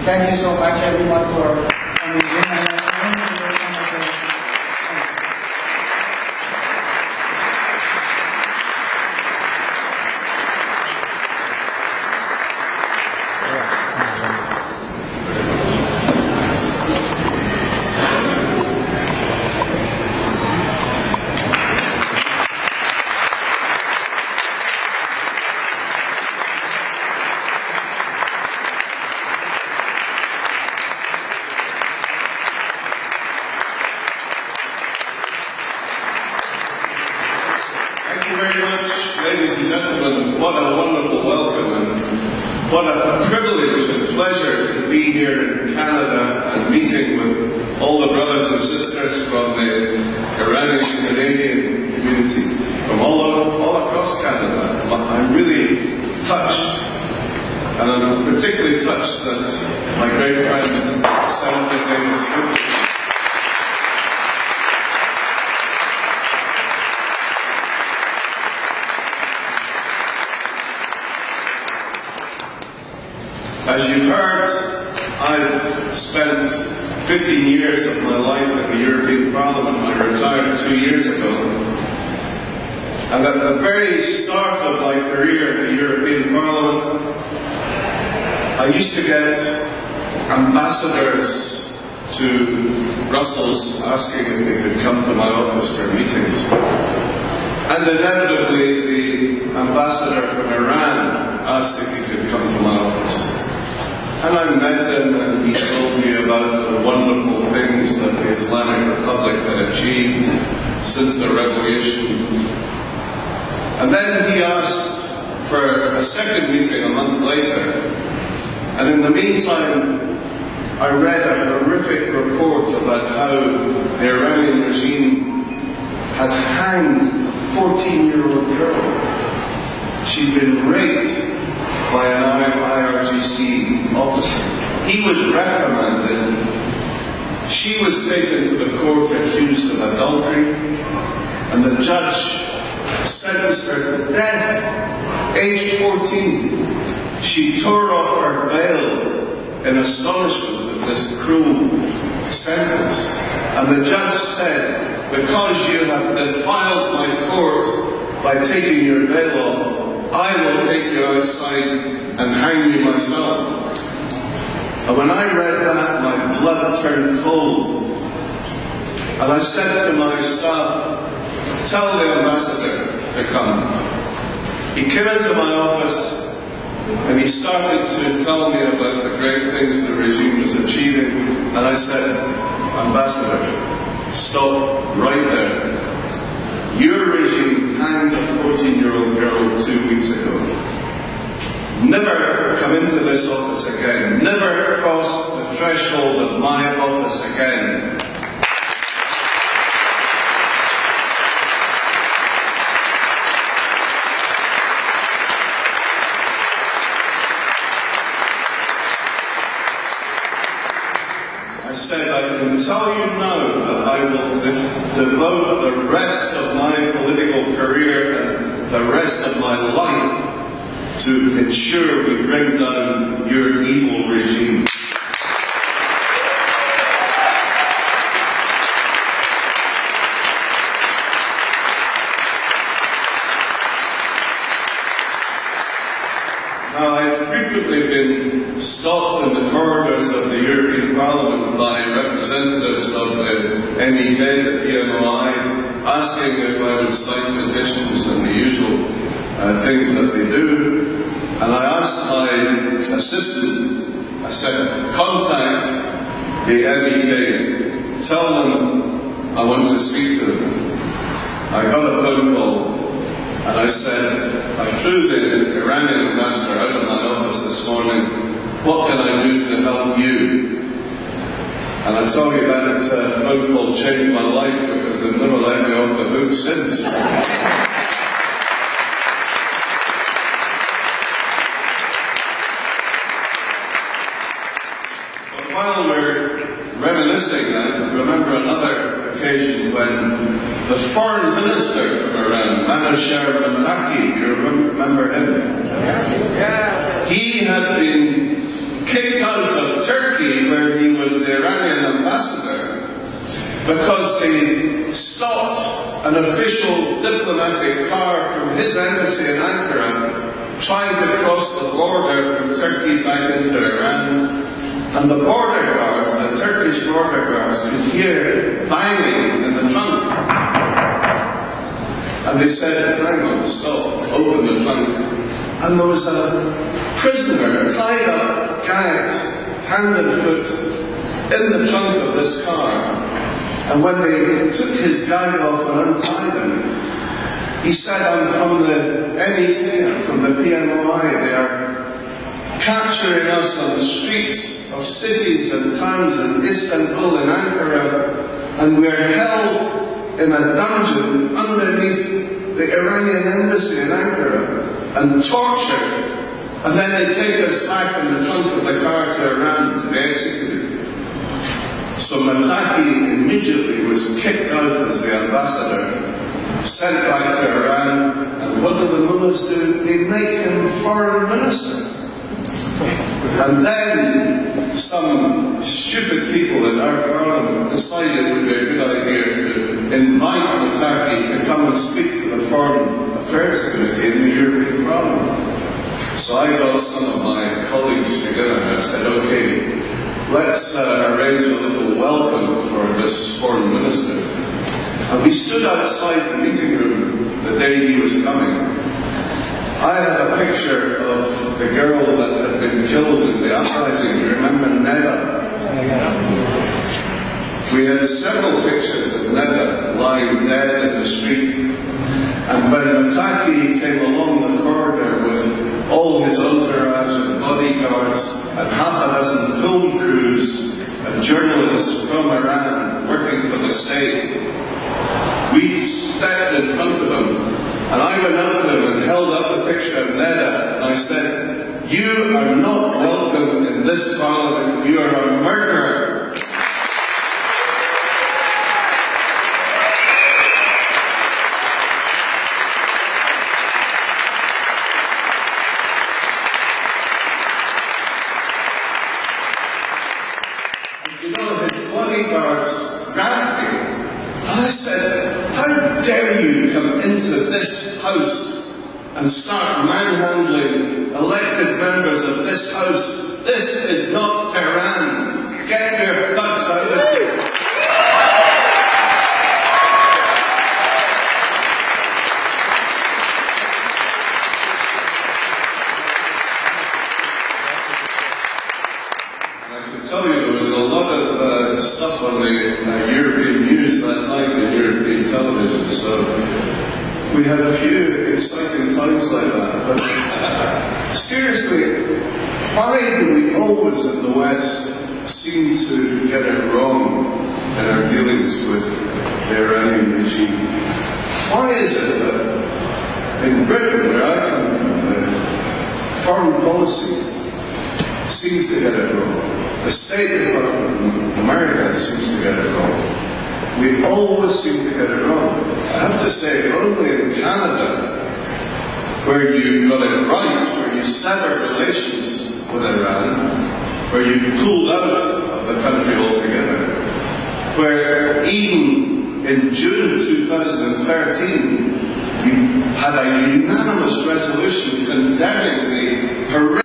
Thank you so much, everyone, for coming in. Ladies and gentlemen, what a wonderful welcome and what a privilege and pleasure to be here in Canada and meeting with all the brothers and sisters from the Iranian-Canadian community from all across Canada. I'm really touched, and I'm particularly touched that my great friend Senator David As you've heard, I've spent 15 years of my life at the European Parliament. I retired 2 years ago. And at the very start of my career at the European Parliament, I used to get ambassadors to Brussels asking if they could come to my office for meetings. And inevitably, the ambassador from Iran asked if he could come to my office. And I met him and he told me about the wonderful things that the Islamic Republic had achieved since the revolution. And then he asked for a second meeting a month later. And in the meantime, I read a horrific report about how the Iranian regime had hanged a 14-year-old girl. She'd been raped by an IRGC officer. He was reprimanded. She was taken to the court accused of adultery, and the judge sentenced her to death, aged 14. She tore off her veil in astonishment at this cruel sentence. And the judge said, because you have defiled my court by taking your veil off, I will take you outside and hang you myself. And when I read that, my blood turned cold. And I said to my staff, tell the ambassador to come. He came into my office and he started to tell me about the great things the regime was achieving. And I said, Ambassador, stop right there. Your regime hanged a 14-year-old girl 2 weeks ago. Never come into this office again. Never cross the threshold of my office again. I said, I can tell you now that I will devote the rest of my political career and the rest of my life to ensure we bring down your evil regime. Now, I've frequently been stopped in the corridors of the European Parliament by representatives of the MEK, the PMOI, asking if I would sign petitions and the usual things that they do. And I asked my assistant, I said, contact the MEK, tell them I want to speak to them. I got a phone call and I said, I flew the Iranian ambassador out of my office this morning. What can I do to help you? And I tell you that phone call changed my life because they've never let me off the hook since. But while we're reminiscing now, remember another occasion when the foreign minister from Iran, Manasher Mataki, do you remember him? Yes. He had been kicked out of Turkey, where he was the Iranian ambassador, because they stopped an official diplomatic car from his embassy in Ankara trying to cross the border from Turkey back into Iran. And the border guards, the Turkish border guards, could hear banging in the trunk. And they said, hang on, stop, open the trunk. And there was a prisoner tied up, gagged, hand and foot, in the trunk of this car. And when they took his gag off and untied him, he said, I'm from the MEP, I'm from the PMOI, they are capturing us on the streets of cities and towns in Istanbul and Ankara, and we're held in a dungeon underneath the Iranian embassy in Ankara and tortured, and then they take us back in the trunk of the car to Iran to be executed. So Mataki immediately was kicked out as the ambassador, sent back to Iran, and what do the mullahs do? They make him foreign minister. And then some stupid people in our parliament decided it would be a good idea to invite Mataki to come and speak to the Foreign Affairs Committee in the European Parliament. So I got some of my colleagues together and I said, okay, let's arrange a little welcome for this foreign minister. And we stood outside the meeting room the day he was coming. I had a picture of the girl that had been killed in the uprising. You remember Neda? Yes. We had several pictures of Neda lying dead in the street. And when Mataki came along the corridor with all his entourage and bodyguards and half a dozen film crews and journalists from Iran working for the state, we stepped in front of him. And I went up to him and held up a picture of Neda, and I said, you are not welcome in this parliament, you are a murderer. You know, his bodyguards grabbed me. And I said, how dare you come into this house and start manhandling elected members of this house? This is not Tehran. Get your thugs out of here. I can tell you there was a lot of stuff on the European news that night on European television, so we had a few exciting times like that. But seriously, why do we always in the West seem to get it wrong in our dealings with the Iranian regime? Why is it that in Britain, where I come from, foreign policy seems to get it wrong? The State Department in America seems to get it wrong. We always seem to get it wrong. I have to say, only in Canada, where you got it right, where you severed relations with Iran, where you pulled out of the country altogether, where even in June 2013, you had a unanimous resolution condemning the horrific